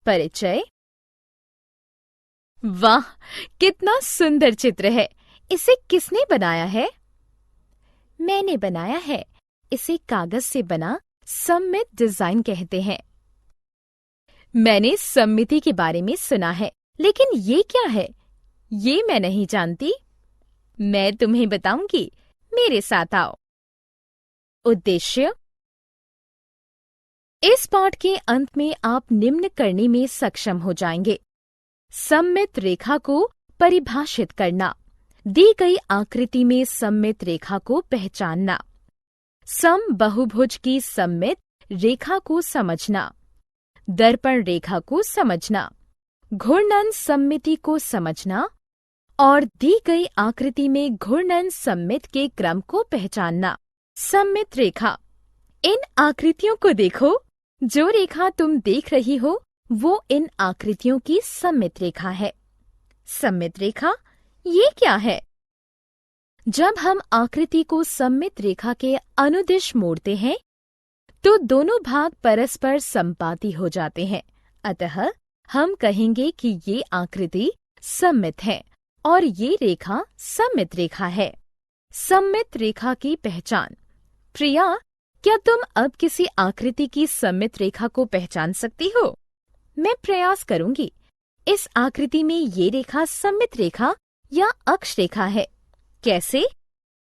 परिचय। वाह, कितना सुंदर चित्र है। इसे किसने बनाया है? मैंने बनाया है। इसे कागज से बना सममित डिजाइन कहते हैं। मैंने सममिति के बारे में सुना है, लेकिन ये क्या है? ये मैं नहीं जानती। मैं तुम्हें बताऊंगी, मेरे साथ आओ। उद्देश्य। इस पाठ के अंत में आप निम्न करने में सक्षम हो जाएंगे। सममित रेखा को परिभाषित करना, दी गई आकृति में सममित रेखा को पहचानना, समबहुभुज की सममित रेखा को समझना, दर्पण रेखा को समझना, घूर्णन सममिति को समझना और दी गई आकृति में घूर्णन सममित के क्रम को पहचानना। सममित रेखा। इन आकृतियों को देखो। जो रेखा तुम देख रही हो वो इन आकृतियों की सममित रेखा है। सममित रेखा ये क्या है? जब हम आकृति को सममित रेखा के अनुदिश मोड़ते हैं तो दोनों भाग परस्पर संपाती हो जाते हैं। अतः हम कहेंगे कि ये आकृति सममित है और ये रेखा सममित रेखा है। सममित रेखा की पहचान। प्रिया, क्या तुम अब किसी आकृति की सममित रेखा को पहचान सकती हो? मैं प्रयास करूंगी। इस आकृति में ये रेखा सममित रेखा या अक्ष रेखा है। कैसे?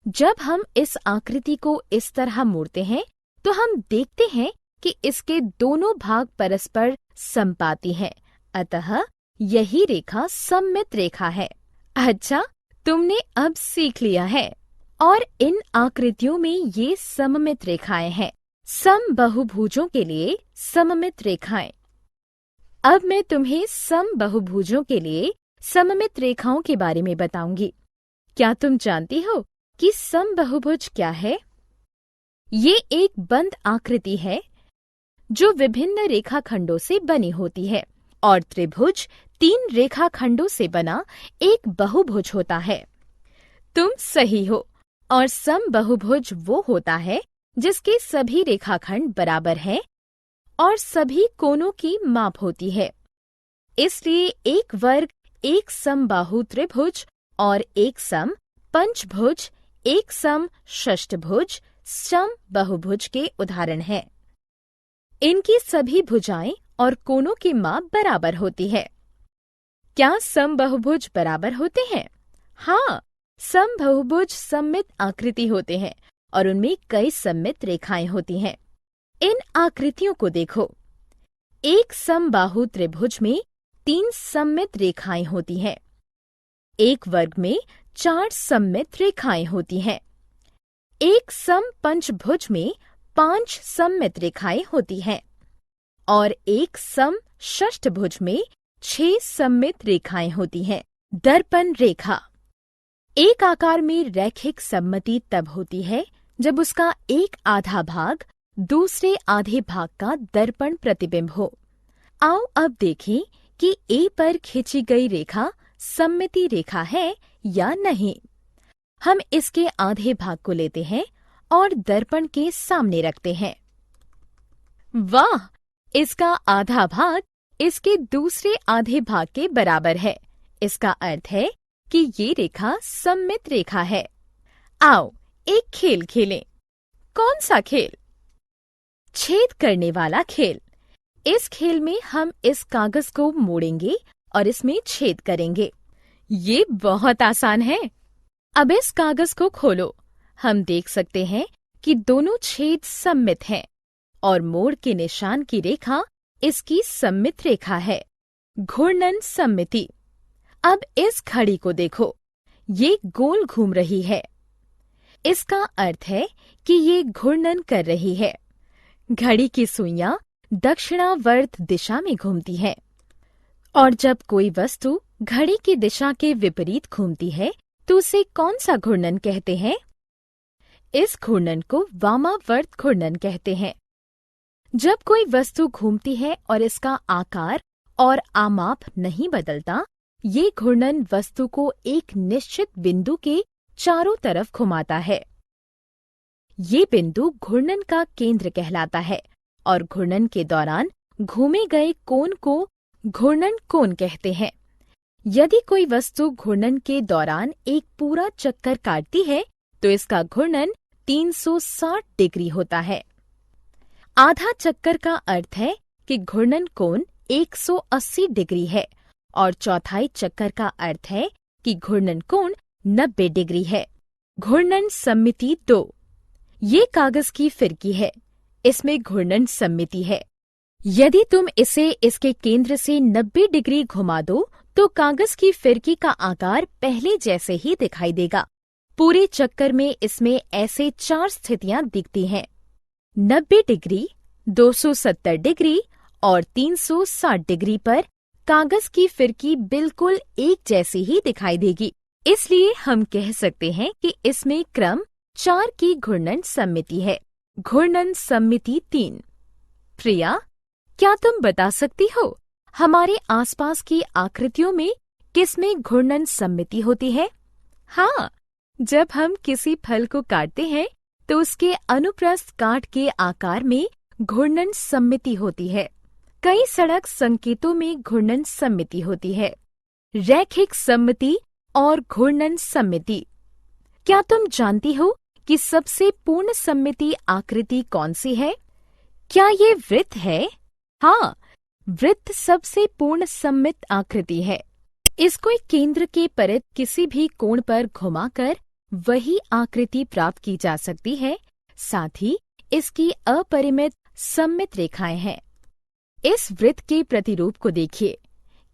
जब हम इस आकृति को इस तरह मोड़ते हैं तो हम देखते हैं कि इसके दोनों भाग परस्पर संपाती हैं। अतः यही रेखा सममित रेखा है। अच्छा, तुमने अब सीख लिया है। और इन आकृतियों में ये सममित रेखाएं हैं। समबहुभुजों के लिए सममित रेखाएं। अब मैं तुम्हें समबहुभुजों के लिए सममित रेखाओं के बारे में बताऊंगी। क्या तुम जानती हो कि समबहुभुज क्या है? ये एक बंद आकृति है जो विभिन्न रेखाखंडों से बनी होती है और त्रिभुज 3 रेखाखंडों से बना एक बहुभुज होता है। तुम सही हो। और समबहुभुज वो होता है जिसके सभी रेखाखंड बराबर हैं और सभी कोनों की माप होती है। इसलिए एक वर्ग एक समबाहु त्रिभुज और एक सम पंचभुज, एक सम षष्ठभुज, समबहुभुज के उदाहरण हैं। इनकी सभी भुजाएं और कोनों की माप बराबर होती है। क्या समबहुभुज बराबर होते हैं? हाँ, समबहुभुज सममित आकृति होते हैं और उनमें कई सममित रेखाएं होती हैं। इन आकृतियों को देखो। एक समबाहु त्रिभुज में 3 सममित रेखाएं होती हैं। एक वर्ग में 4 सममित रेखाएं होती हैं। एक सम पंचभुज में 5 सममित रेखाएं होती हैं और एक सम षष्ठभुज में 6 सममित रेखाएं होती हैं। दर्पण रेखा। एक आकार में रैखिक सममिति तब होती है जब उसका एक आधा भाग दूसरे आधे भाग का दर्पण प्रतिबिंब हो। आओ अब देखें कि ए पर खींची गई रेखा सममिति रेखा है या नहीं। हम इसके आधे भाग को लेते हैं और दर्पण के सामने रखते हैं। वाह! इसका आधा भाग इसके दूसरे आधे भाग के बराबर है। इसका अर्थ है कि ये रेखा सममित रेखा है। आओ एक खेल खेलें। कौन सा खेल? छेद करने वाला खेल। इस खेल में हम इस कागज को मोड़ेंगे और इसमें छेद करेंगे। ये बहुत आसान है। अब इस कागज को खोलो। हम देख सकते हैं कि दोनों छेद सममित हैं और मोड़ के निशान की रेखा इसकी सममित रेखा है। घूर्णन सममिति। अब इस घड़ी को देखो, ये गोल घूम रही है। इसका अर्थ है कि ये घूर्णन कर रही है। घड़ी की सुइयां दक्षिणावर्त दिशा में घूमती है और जब कोई वस्तु घड़ी की दिशा के विपरीत घूमती है तो उसे कौन सा घूर्णन कहते हैं? इस घूर्णन को वामावर्त घूर्णन कहते हैं। जब कोई वस्तु घूमती है और इसका आकार और आमाप नहीं बदलता, ये घूर्णन वस्तु को एक निश्चित बिंदु के चारों तरफ घुमाता है। ये बिंदु घूर्णन का केंद्र कहलाता है और घूर्णन के दौरान घूमे गए कोण को घूर्णन कोण कहते हैं। यदि कोई वस्तु घूर्णन के दौरान एक पूरा चक्कर काटती है तो इसका घूर्णन 360 डिग्री होता है। आधा चक्कर का अर्थ है कि घूर्णन कोण 180 डिग्री है और चौथाई चक्कर का अर्थ है कि घूर्णन कोण 90 डिग्री है। घूर्णन सममिति 2। ये कागज की फिरकी है, इसमें घूर्णन सममिति है। यदि तुम इसे इसके केंद्र से 90 डिग्री घुमा दो तो कागज की फिरकी का आकार पहले जैसे ही दिखाई देगा। पूरे चक्कर में इसमें ऐसे 4 स्थितियां दिखती हैं: 90 डिग्री, 270 डिग्री और 360 डिग्री पर कागज की फिरकी बिल्कुल एक जैसी ही दिखाई देगी। इसलिए हम कह सकते हैं कि इसमें क्रम 4 की घूर्णन सममिति है। घूर्णन सममिति 3। प्रिया, क्या तुम बता सकती हो हमारे आसपास की आकृतियों में किसमें घूर्णन सममिति होती है? हाँ, जब हम किसी फल को काटते हैं तो उसके अनुप्रस्थ काट के आकार में घूर्णन सममिति होती है। कई सड़क संकेतों में घूर्णन सममिति होती है। रैखिक सममिति और घूर्णन सममिति। क्या तुम जानती हो कि सबसे पूर्ण सममिति आकृति कौन सी है? क्या ये वृत्त है? हाँ, वृत्त सबसे पूर्ण सममित आकृति है। इसको एक केंद्र के परित किसी भी कोण पर घुमाकर वही आकृति प्राप्त की जा सकती है। साथ ही इसकी अपरिमित सममित रेखाएं हैं। इस वृत्त के प्रतिरूप को देखिए।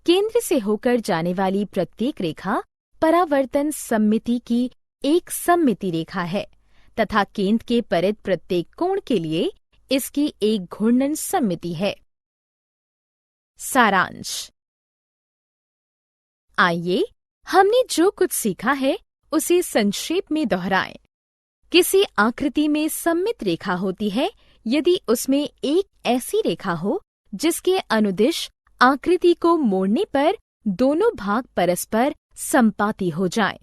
केंद्र से होकर जाने वाली प्रत्येक रेखा परावर्तन सममिति की एक सममिति रेखा है तथा केंद्र के परित प्रत्येक कोण के लिए इसकी एक घूर्णन सममिति है। सारांश। आइए हमने जो कुछ सीखा है उसे संक्षेप में दोहराएं। किसी आकृति में सममित रेखा होती है यदि उसमें एक ऐसी रेखा हो जिसके अनुदिश आकृति को मोड़ने पर दोनों भाग परस्पर समपाती हो जाएं।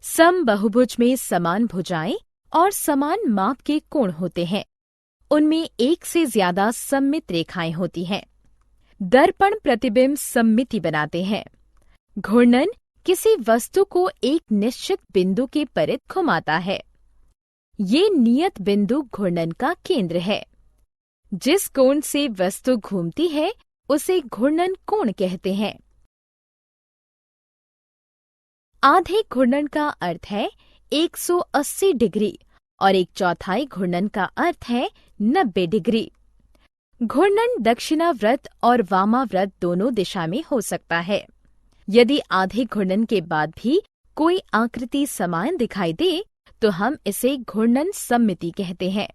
समबहुभुज में समान भुजाएं और समान माप के कोण होते हैं। उनमें एक से ज्यादा सममित रेखाएं होती हैं। दर्पण प्रतिबिंब सममिति बनाते हैं। घूर्णन किसी वस्तु को एक निश्चित बिंदु के परित घुमाता है। ये नियत बिंदु घूर्णन का केंद्र है। जिस कोण से वस्तु घूमती है उसे घूर्णन कोण कहते हैं। आधे घूर्णन का अर्थ है 180 डिग्री और 1/4 घूर्णन का अर्थ है 90 डिग्री। घूर्णन दक्षिणाव्रत और वामाव्रत दोनों दिशा में हो सकता है। यदि आधे घूर्णन के बाद भी कोई आकृति समान दिखाई दे तो हम इसे घूर्णन सममिति कहते हैं।